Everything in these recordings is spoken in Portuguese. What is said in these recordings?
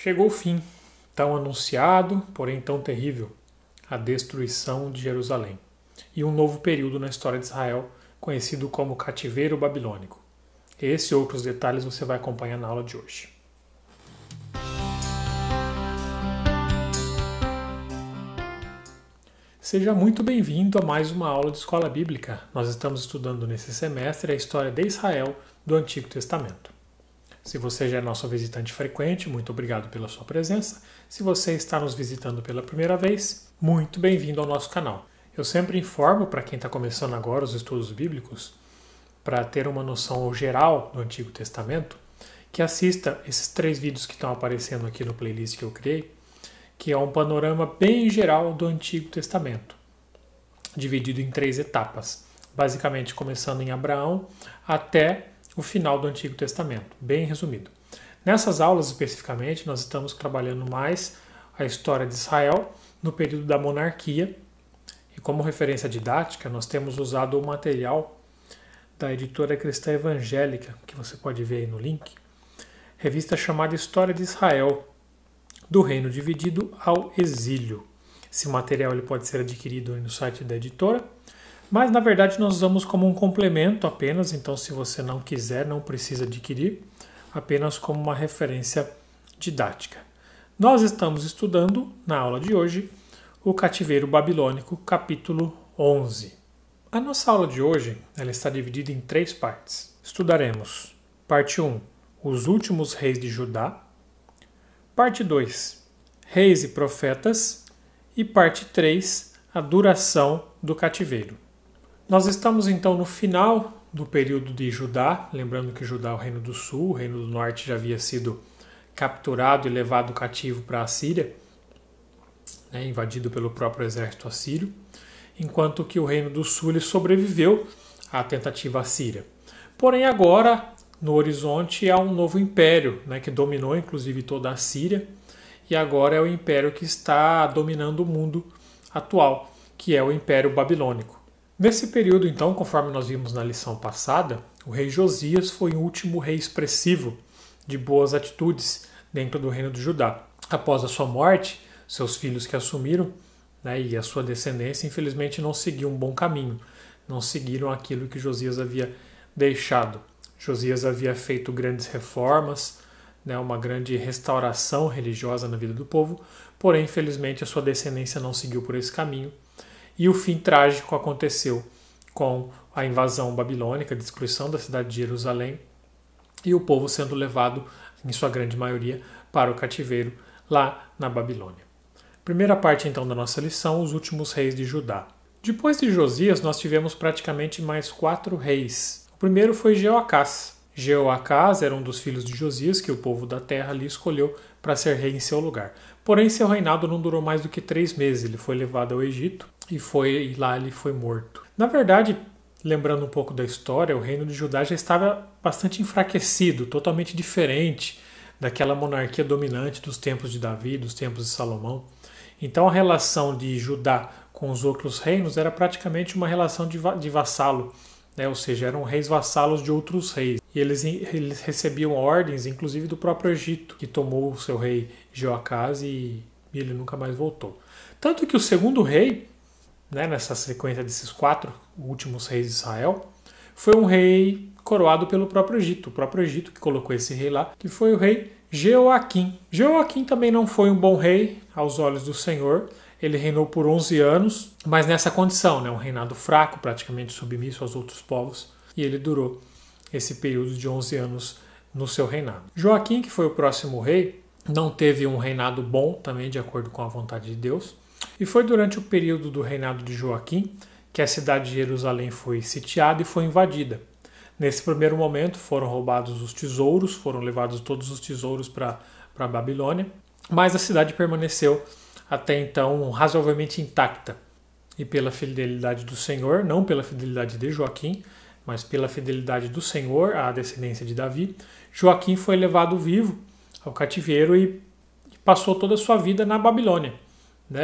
Chegou o fim, tão anunciado, porém tão terrível, a destruição de Jerusalém, e um novo período na história de Israel, conhecido como cativeiro babilônico. Esse e outros detalhes você vai acompanhar na aula de hoje. Seja muito bem-vindo a mais uma aula de Escola Bíblica. Nós estamos estudando nesse semestre a história de Israel do Antigo Testamento. Se você já é nosso visitante frequente, muito obrigado pela sua presença. Se você está nos visitando pela primeira vez, muito bem-vindo ao nosso canal. Eu sempre informo para quem está começando agora os estudos bíblicos, para ter uma noção geral do Antigo Testamento, que assista esses 3 vídeos que estão aparecendo aqui no playlist que eu criei, que é um panorama bem geral do Antigo Testamento, dividido em 3 etapas, basicamente começando em Abraão até o final do Antigo Testamento, bem resumido. Nessas aulas especificamente, nós estamos trabalhando mais a história de Israel no período da monarquia, e como referência didática, nós temos usado o material da editora cristã evangélica, que você pode ver aí no link, revista chamada História de Israel, do Reino Dividido ao Exílio. Esse material ele pode ser adquirido no site da editora, mas na verdade nós usamos como um complemento apenas, então se você não quiser, não precisa adquirir, apenas como uma referência didática. Nós estamos estudando, na aula de hoje, o Cativeiro Babilônico, capítulo 11. A nossa aula de hoje ela está dividida em 3 partes. Estudaremos parte 1, os últimos reis de Judá, parte 2, reis e profetas, e parte 3, a duração do cativeiro. Nós estamos então no final do período de Judá, lembrando que Judá é o reino do sul, o reino do norte já havia sido capturado e levado cativo para a Síria, invadido pelo próprio exército assírio, enquanto que o reino do sul ele sobreviveu à tentativa assíria. Porém agora, no horizonte, há um novo império, que dominou inclusive toda a Síria, e agora é o império que está dominando o mundo atual, que é o Império Babilônico. Nesse período, então, conforme nós vimos na lição passada, o rei Josias foi o último rei expressivo de boas atitudes dentro do reino de Judá. Após a sua morte, seus filhos que assumiram, e a sua descendência, infelizmente, não seguiam um bom caminho, não seguiram aquilo que Josias havia deixado. Josias havia feito grandes reformas, uma grande restauração religiosa na vida do povo, porém, infelizmente, a sua descendência não seguiu por esse caminho. E o fim trágico aconteceu com a invasão babilônica, a destruição da cidade de Jerusalém e o povo sendo levado, em sua grande maioria, para o cativeiro lá na Babilônia. Primeira parte, então, da nossa lição, os últimos reis de Judá. Depois de Josias, nós tivemos praticamente mais 4 reis. O primeiro foi Jeoacás. Jeoacás era um dos filhos de Josias, que o povo da terra ali escolheu para ser rei em seu lugar. Porém, seu reinado não durou mais do que 3 meses. Ele foi levado ao Egito e lá ele foi morto. Na verdade, lembrando um pouco da história, o reino de Judá já estava bastante enfraquecido, totalmente diferente daquela monarquia dominante dos tempos de Davi, dos tempos de Salomão. Então a relação de Judá com os outros reinos era praticamente uma relação de vassalo, ou seja, eram reis vassalos de outros reis. E eles recebiam ordens, inclusive do próprio Egito, que tomou o seu rei Jeoacás e ele nunca mais voltou. Tanto que o segundo rei, nessa sequência desses 4 últimos reis de Israel, foi um rei coroado pelo próprio Egito. O próprio Egito que colocou esse rei lá, que foi o rei Jeoaquim. Jeoaquim também não foi um bom rei aos olhos do Senhor. Ele reinou por 11 anos, mas nessa condição, um reinado fraco, praticamente submisso aos outros povos, e ele durou esse período de 11 anos no seu reinado. Joaquim, que foi o próximo rei, não teve um reinado bom também, de acordo com a vontade de Deus, e foi durante o período do reinado de Joaquim que a cidade de Jerusalém foi sitiada e foi invadida. Nesse primeiro momento foram roubados os tesouros, foram levados todos os tesouros para a Babilônia, mas a cidade permaneceu até então razoavelmente intacta. E pela fidelidade do Senhor, não pela fidelidade de Joaquim, mas pela fidelidade do Senhor à descendência de Davi, Joaquim foi levado vivo ao cativeiro e passou toda a sua vida na Babilônia,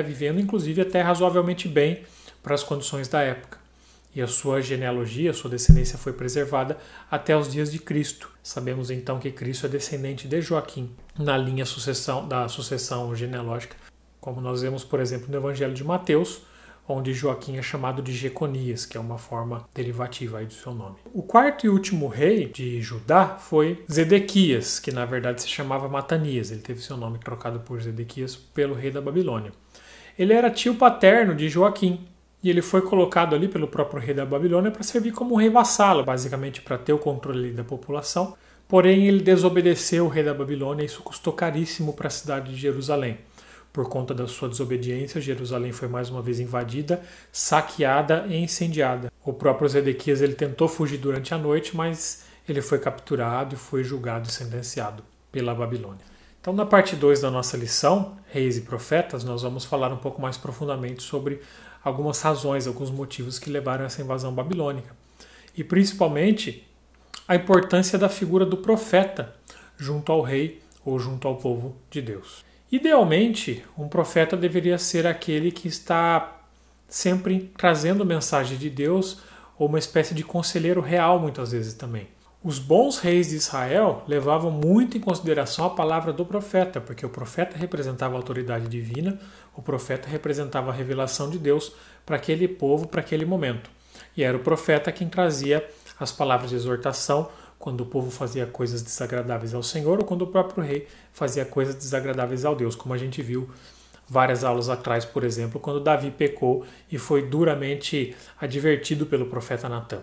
vivendo inclusive até razoavelmente bem para as condições da época. e a sua genealogia, a sua descendência foi preservada até os dias de Cristo. Sabemos então que Cristo é descendente de Joaquim na linha da sucessão genealógica, como nós vemos, por exemplo, no Evangelho de Mateus, onde Joaquim é chamado de Jeconias, que é uma forma derivativa aí do seu nome. O quarto e último rei de Judá foi Zedequias, que na verdade se chamava Matanias. Ele teve seu nome trocado por Zedequias pelo rei da Babilônia. Ele era tio paterno de Joaquim, e ele foi colocado ali pelo próprio rei da Babilônia para servir como um rei vassalo, basicamente para ter o controle da população. Porém, ele desobedeceu o rei da Babilônia e isso custou caríssimo para a cidade de Jerusalém. Por conta da sua desobediência, Jerusalém foi mais uma vez invadida, saqueada e incendiada. O próprio Zedequias ele tentou fugir durante a noite, mas ele foi capturado e foi julgado e sentenciado pela Babilônia. Então, na parte 2 da nossa lição, Reis e Profetas, nós vamos falar um pouco mais profundamente sobre algumas razões, alguns motivos que levaram a essa invasão babilônica. E principalmente a importância da figura do profeta junto ao rei ou junto ao povo de Deus. Idealmente, um profeta deveria ser aquele que está sempre trazendo mensagem de Deus ou uma espécie de conselheiro real, muitas vezes também. Os bons reis de Israel levavam muito em consideração a palavra do profeta, porque o profeta representava a autoridade divina, o profeta representava a revelação de Deus para aquele povo, para aquele momento. E era o profeta quem trazia as palavras de exortação quando o povo fazia coisas desagradáveis ao Senhor ou quando o próprio rei fazia coisas desagradáveis ao Deus, como a gente viu várias aulas atrás, por exemplo, quando Davi pecou e foi duramente advertido pelo profeta Natã.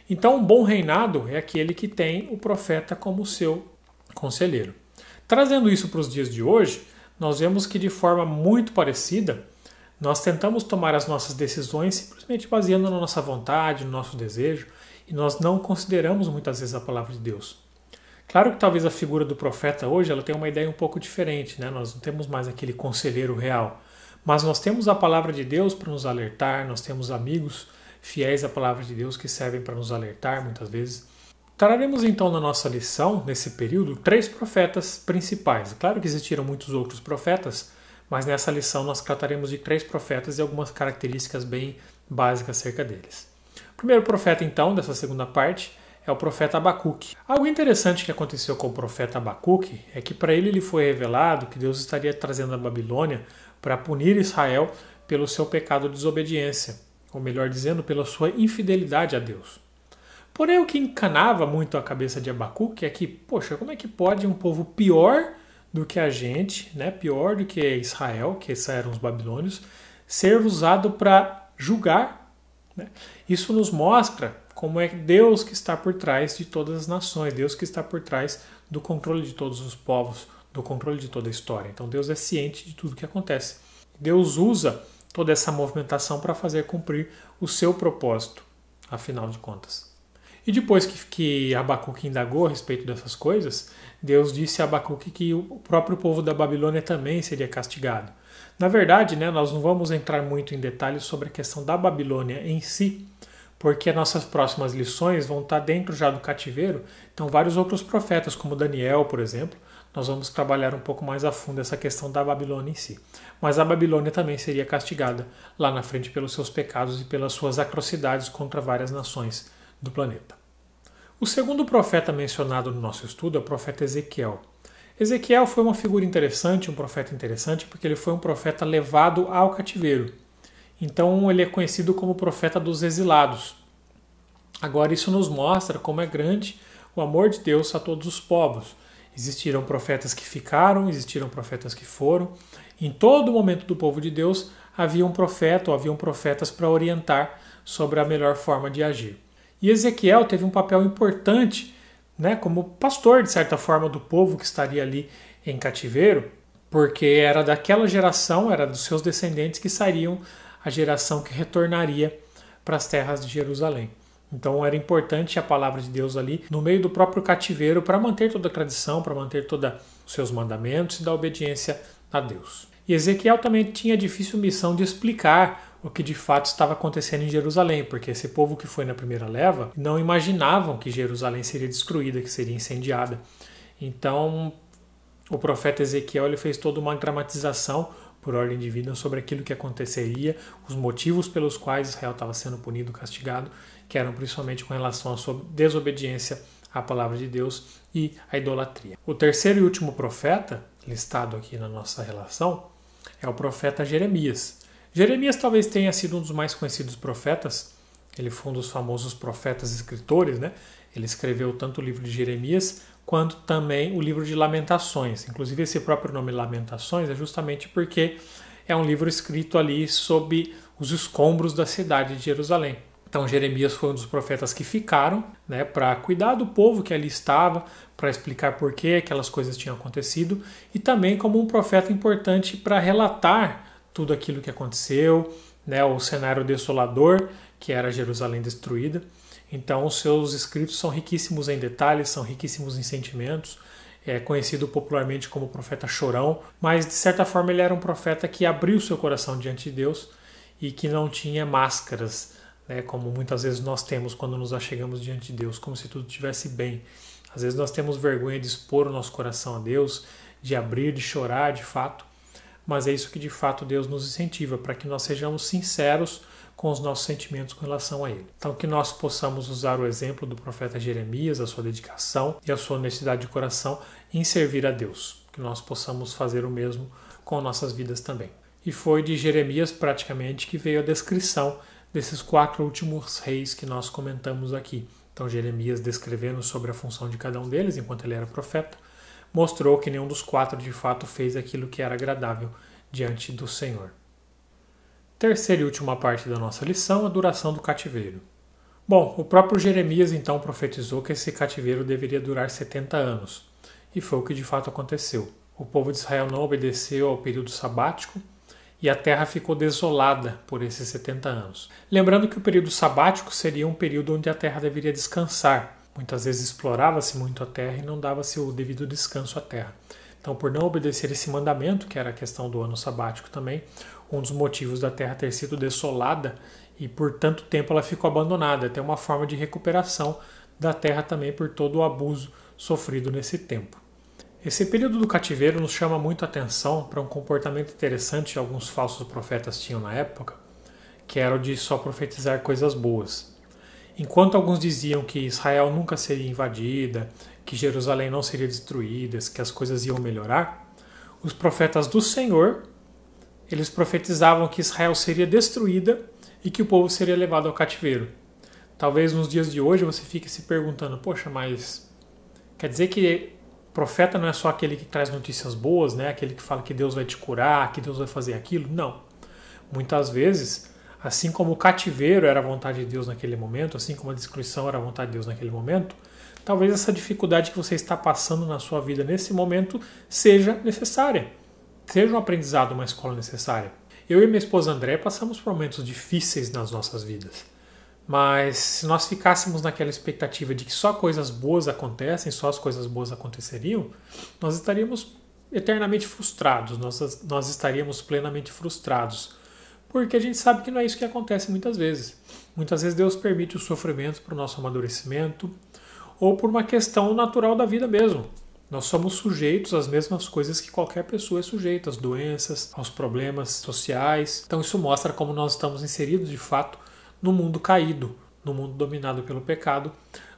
Então, um bom reinado é aquele que tem o profeta como seu conselheiro. Trazendo isso para os dias de hoje, nós vemos que de forma muito parecida, nós tentamos tomar as nossas decisões simplesmente baseando na nossa vontade, no nosso desejo, e nós não consideramos muitas vezes a palavra de Deus. Claro que talvez a figura do profeta hoje ela tenha uma ideia um pouco diferente, né? Nós não temos mais aquele conselheiro real, mas nós temos a palavra de Deus para nos alertar, nós temos amigos fiéis à palavra de Deus que servem para nos alertar muitas vezes. Traremos então na nossa lição, nesse período, 3 profetas principais. Claro que existiram muitos outros profetas, mas nessa lição nós trataremos de 3 profetas e algumas características bem básicas acerca deles. O primeiro profeta, então, dessa segunda parte, é o profeta Abacuque. Algo interessante que aconteceu com o profeta Abacuque é que para ele foi revelado que Deus estaria trazendo a Babilônia para punir Israel pelo seu pecado de desobediência, ou melhor dizendo, pela sua infidelidade a Deus. Porém, o que encanava muito a cabeça de Abacuque é que, poxa, como é que pode um povo pior do que a gente, né, pior do que Israel, que esses eram os babilônios, ser usado para julgar? Isso nos mostra como é Deus que está por trás de todas as nações, Deus que está por trás do controle de todos os povos, do controle de toda a história. Então Deus é ciente de tudo que acontece. Deus usa toda essa movimentação para fazer cumprir o seu propósito, afinal de contas. E depois que Abacuque indagou a respeito dessas coisas, Deus disse a Abacuque que o próprio povo da Babilônia também seria castigado. Na verdade, nós não vamos entrar muito em detalhes sobre a questão da Babilônia em si, porque nossas próximas lições vão estar dentro já do cativeiro. Então, vários outros profetas, como Daniel, por exemplo, nós vamos trabalhar um pouco mais a fundo essa questão da Babilônia em si. Mas a Babilônia também seria castigada lá na frente pelos seus pecados e pelas suas atrocidades contra várias nações do planeta. O segundo profeta mencionado no nosso estudo é o profeta Ezequiel. Ezequiel foi uma figura interessante, um profeta interessante, porque ele foi um profeta levado ao cativeiro. Então ele é conhecido como profeta dos exilados. Agora isso nos mostra como é grande o amor de Deus a todos os povos. Existiram profetas que ficaram, existiram profetas que foram. Em todo momento do povo de Deus havia um profeta ou haviam profetas para orientar sobre a melhor forma de agir. E Ezequiel teve um papel importante, como pastor, de certa forma, do povo que estaria ali em cativeiro, porque era daquela geração, era dos seus descendentes que sairiam a geração que retornaria para as terras de Jerusalém. Então era importante a palavra de Deus ali no meio do próprio cativeiro para manter toda a tradição, para manter todos os seus mandamentos e da obediência a Deus. E Ezequiel também tinha a difícil missão de explicar o que de fato estava acontecendo em Jerusalém, porque esse povo que foi na primeira leva não imaginavam que Jerusalém seria destruída, que seria incendiada. Então o profeta Ezequiel ele fez toda uma dramatização por ordem divina sobre aquilo que aconteceria, os motivos pelos quais Israel estava sendo punido, castigado, que eram principalmente com relação à sua desobediência à palavra de Deus e à idolatria. O terceiro e último profeta, listado aqui na nossa relação, é o profeta Jeremias. Jeremias talvez tenha sido um dos mais conhecidos profetas. Ele foi um dos famosos profetas escritores, né? Ele escreveu tanto o livro de Jeremias quanto também o livro de Lamentações. Inclusive esse próprio nome Lamentações é justamente porque é um livro escrito ali sob os escombros da cidade de Jerusalém. Então Jeremias foi um dos profetas que ficaram, né, para cuidar do povo que ali estava, para explicar por que aquelas coisas tinham acontecido e também como um profeta importante para relatar tudo aquilo que aconteceu, né, o cenário desolador que era Jerusalém destruída. Então os seus escritos são riquíssimos em detalhes, são riquíssimos em sentimentos. É conhecido popularmente como profeta chorão, mas de certa forma ele era um profeta que abriu seu coração diante de Deus e que não tinha máscaras, né, como muitas vezes nós temos quando nos achegamos diante de Deus, como se tudo estivesse bem. Às vezes nós temos vergonha de expor o nosso coração a Deus, de abrir, de chorar de fato, mas é isso que de fato Deus nos incentiva, para que nós sejamos sinceros com os nossos sentimentos com relação a Ele. Então que nós possamos usar o exemplo do profeta Jeremias, a sua dedicação e a sua honestidade de coração em servir a Deus. Que nós possamos fazer o mesmo com nossas vidas também. E foi de Jeremias praticamente que veio a descrição desses 4 últimos reis que nós comentamos aqui. Então Jeremias, descrevendo sobre a função de cada um deles enquanto ele era profeta, mostrou que nenhum dos 4 de fato fez aquilo que era agradável diante do Senhor. Terceira e última parte da nossa lição, a duração do cativeiro. Bom, o próprio Jeremias então profetizou que esse cativeiro deveria durar 70 anos, e foi o que de fato aconteceu. O povo de Israel não obedeceu ao período sabático, e a terra ficou desolada por esses 70 anos. Lembrando que o período sabático seria um período onde a terra deveria descansar. Muitas vezes explorava-se muito a terra e não dava-se o devido descanso à terra. Então, por não obedecer esse mandamento, que era a questão do ano sabático também, um dos motivos da terra ter sido desolada e por tanto tempo ela ficou abandonada. Até uma forma de recuperação da terra também por todo o abuso sofrido nesse tempo. Esse período do cativeiro nos chama muito a atenção para um comportamento interessante que alguns falsos profetas tinham na época, que era o de só profetizar coisas boas. Enquanto alguns diziam que Israel nunca seria invadida, que Jerusalém não seria destruída, que as coisas iam melhorar, os profetas do Senhor, eles profetizavam que Israel seria destruída e que o povo seria levado ao cativeiro. Talvez nos dias de hoje você fique se perguntando, poxa, mas quer dizer que profeta não é só aquele que traz notícias boas, né? Aquele que fala que Deus vai te curar, que Deus vai fazer aquilo? Não. Muitas vezes, assim como o cativeiro era a vontade de Deus naquele momento, assim como a destruição era a vontade de Deus naquele momento, talvez essa dificuldade que você está passando na sua vida nesse momento seja necessária. Seja um aprendizado, uma escola necessária. Eu e minha esposa André passamos por momentos difíceis nas nossas vidas. Mas se nós ficássemos naquela expectativa de que só coisas boas acontecem, só as coisas boas aconteceriam, nós estaríamos eternamente frustrados, nós estaríamos plenamente frustrados. Porque a gente sabe que não é isso que acontece muitas vezes. Muitas vezes Deus permite o sofrimento para o nosso amadurecimento ou por uma questão natural da vida mesmo. Nós somos sujeitos às mesmas coisas que qualquer pessoa é sujeita, às doenças, aos problemas sociais. Então isso mostra como nós estamos inseridos de fato no mundo caído, no mundo dominado pelo pecado,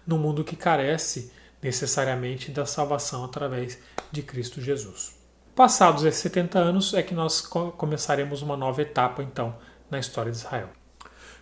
no mundo que carece necessariamente da salvação através de Cristo Jesus. Passados esses 70 anos é que nós começaremos uma nova etapa, então, na história de Israel.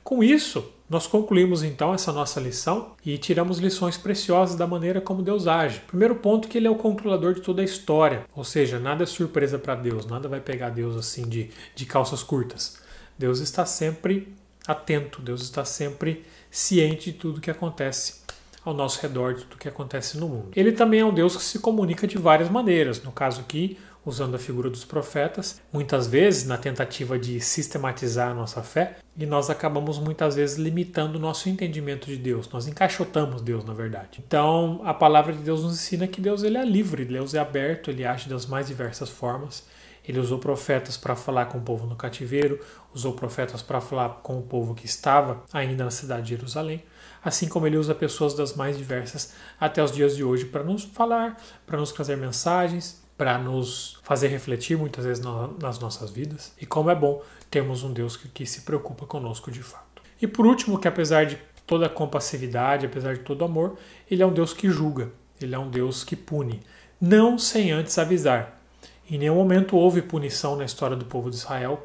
Com isso, nós concluímos, então, essa nossa lição e tiramos lições preciosas da maneira como Deus age. Primeiro ponto, que Ele é o controlador de toda a história, ou seja, nada é surpresa para Deus, nada vai pegar Deus assim de calças curtas. Deus está sempre atento, Deus está sempre ciente de tudo que acontece ao nosso redor, de tudo que acontece no mundo. Ele também é um Deus que se comunica de várias maneiras, no caso aqui, usando a figura dos profetas, muitas vezes na tentativa de sistematizar a nossa fé, e nós acabamos muitas vezes limitando o nosso entendimento de Deus, nós encaixotamos Deus na verdade. Então a palavra de Deus nos ensina que Deus ele é livre, Deus é aberto, ele age das mais diversas formas. Ele usou profetas para falar com o povo no cativeiro, usou profetas para falar com o povo que estava ainda na cidade de Jerusalém, assim como ele usa pessoas das mais diversas até os dias de hoje para nos falar, para nos trazer mensagens, para nos fazer refletir muitas vezes nas nossas vidas, e como é bom termos um Deus que se preocupa conosco de fato. E por último, que apesar de toda a compassividade, apesar de todo o amor, ele é um Deus que julga, ele é um Deus que pune, não sem antes avisar. Em nenhum momento houve punição na história do povo de Israel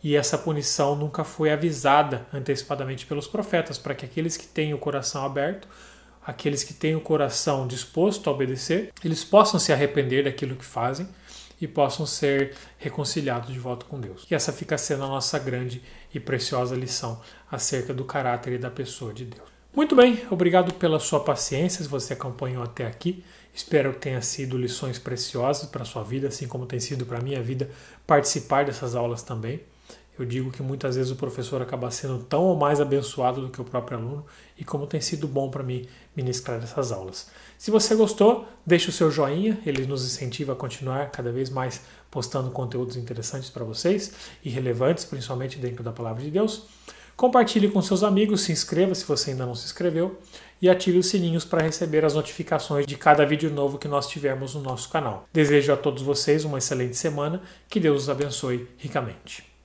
e essa punição nunca foi avisada antecipadamente pelos profetas, para que aqueles que têm o coração aberto, aqueles que têm o coração disposto a obedecer, eles possam se arrepender daquilo que fazem e possam ser reconciliados de volta com Deus. E essa fica sendo a nossa grande e preciosa lição acerca do caráter e da pessoa de Deus. Muito bem, obrigado pela sua paciência, se você acompanhou até aqui. Espero que tenha sido lições preciosas para a sua vida, assim como tem sido para a minha vida participar dessas aulas também. Eu digo que muitas vezes o professor acaba sendo tão ou mais abençoado do que o próprio aluno, e como tem sido bom para mim ministrar essas aulas. Se você gostou, deixe o seu joinha, ele nos incentiva a continuar cada vez mais postando conteúdos interessantes para vocês e relevantes, principalmente dentro da Palavra de Deus. Compartilhe com seus amigos, se inscreva se você ainda não se inscreveu e ative os sininhos para receber as notificações de cada vídeo novo que nós tivermos no nosso canal. Desejo a todos vocês uma excelente semana, que Deus os abençoe ricamente.